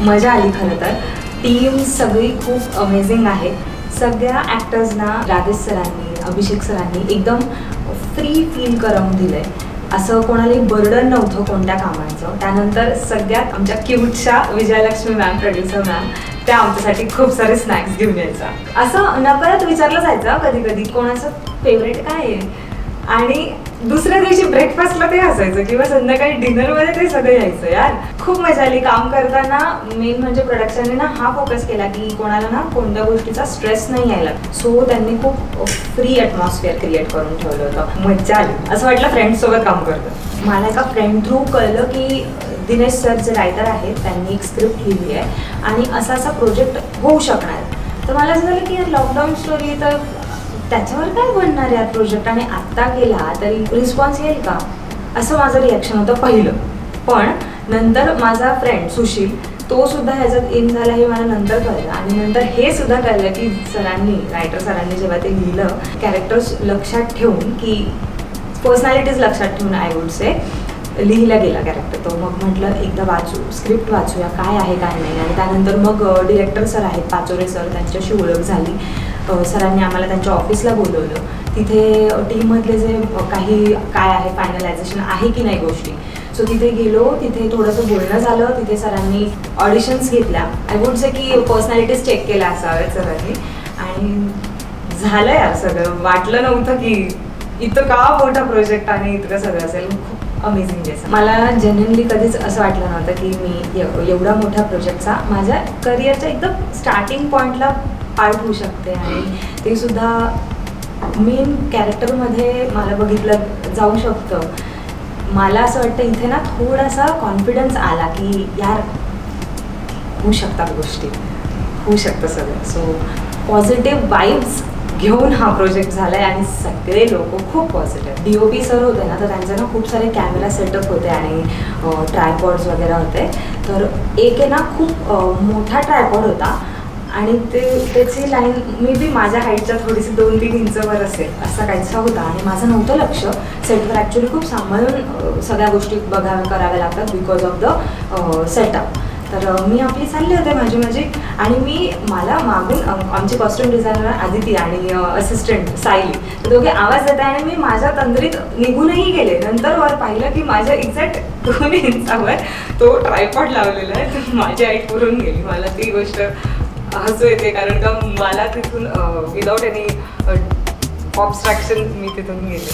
मजा आली. खरं तर टीम सगळी खूप अमेझिंग आहे. सगळ्या ॲक्टर्सना राजेश सरांनी, अभिषेक सरांनी एकदम फ्री फील करून दिलं आहे. असं कोणालाही बर्डन नव्हतं कोणत्या कामाचं. त्यानंतर सगळ्यात आमच्या क्यूटच्या विजयलक्ष्मी मॅम, प्रोड्युसर मॅम, त्या आमच्यासाठी खूप सारे स्नॅक्स घेऊन यायचा. असं नकळत विचारलं जायचं कधी कधी कोणाचं फेवरेट काय आहे, आणि दुसऱ्या दिवशी ब्रेकफास्टला ते असायचं किंवा संध्याकाळी डिनरमध्ये ते सगळं यायचं. यार खूप मजा आली काम करताना. मेन म्हणजे प्रोडक्शनने ना हा फोकस केला की कोणाला ना कोणत्या गोष्टीचा स्ट्रेस नाही यायला. सो त्यांनी खूप फ्री ॲटमॉस्फिअर क्रिएट करून ठेवलं होतं. मजा आली. असं वाटलं फ्रेंड्ससोबत काम करतं. मला एका फ्रेंड थ्रू कळलं की दिनेश सर जे रायटर आहेत त्यांनी एक स्क्रिप्ट लिहिली आहे आणि असा असा प्रोजेक्ट होऊ शकणार. तर मला असं झालं की लॉकडाऊन स्टोरी, तर त्याच्यावर काय बनणार या प्रोजेक्ट, आणि आत्ता केला तरी रिस्पॉन्स येईल का, असं माझं रिॲक्शन होतं पहिलं. पण नंतर माझा फ्रेंड सुशील तो सुद्धा ह्याच्यात इन झाला हे मला नंतर कळलं. आणि नंतर हे सुद्धा कळलं की सरांनी, रायटर सरांनी जेव्हा ते लिहिलं, कॅरेक्टर्स लक्षात ठेवून की पर्सनॅलिटीज लक्षात ठेवून आय वुड से लिहिला गेला कॅरेक्टर. तो मग म्हटलं एकदा वाचू, स्क्रिप्ट वाचूया काय आहे काय नाही. आणि त्यानंतर मग डिरेक्टर सर आहेत पाचोरे सर, त्यांच्याशी ओळख झाली. सरांनी आम्हाला त्यांच्या ऑफिसला बोलवलं. तिथे टीममधले जे काही काय आहे फायनलायझेशन आहे की नाही गोष्टी, सो तिथे गेलो. तिथे थोडंसं बोलणं झालं. तिथे सरांनी ऑडिशन्स घेतल्या. आय वुड से की पर्सनॅलिटीज चेक केल्या असाव्यात सरांनी, आणि झालं यार सगळं. वाटलं नव्हतं की इतकं का मोठा प्रोजेक्ट आणि इतकं सगळं असेल. खूप अमेझिंग आहे. मला जेन्युइनली कधीच असं वाटलं नव्हतं की मी एवढा मोठ्या प्रोजेक्टचा माझ्या करिअरच्या एकदम स्टार्टिंग पॉईंटला पार्ट होऊ शकते. आणि ते सुद्धा मेन कॅरेक्टरमध्ये मला बघितलं जाऊ शकतं. मला असं वाटतं इथे ना थोडासा कॉन्फिडन्स आला की यार होऊ शकतात गोष्टी, होऊ शकतं सगळं. सो पॉझिटिव्ह वाईब्स घेऊन हा प्रोजेक्ट झाला आहे आणि सगळे लोक खूप पॉझिटिव्ह. DOP सर होते ना, तर त्यांचे ना खूप सारे कॅमेरा सेटअप होते आणि ट्रायपॉड्स वगैरे होते. तर एक आहे ना खूप मोठा ट्रायपॉड होता आणि त्याची लाईन मे बी माझ्या हाईटच्या थोडीशी 2-3 इंचवर असेल असं काहीसा होता. आणि माझं नव्हतं लक्ष. सेटवर ॲक्च्युली खूप सांभाळून सगळ्या गोष्टी कराव्या लागतात बिकॉज ऑफ द सेटअप. तर मी आपली चालले होते माझी आणि मला मागून आमचे कॉस्ट्युम डिझायनर आदिती आणि असिस्टंट सायली, तर दोघे आवाज देत आहे आणि मी माझ्या तंद्रीत निघूनही गेले. नंतर वर पाहिलं की माझ्या एक्झॅक्ट 2 इंचावर तो ट्रायपॉड लावलेला आहे. तर माझी हाईट पुरून गेली. मला ती गोष्ट हसू येते कारण का मला तिथून विदाउट एनी ऑब्स्ट्रॅक्शन मी तिथून गेले.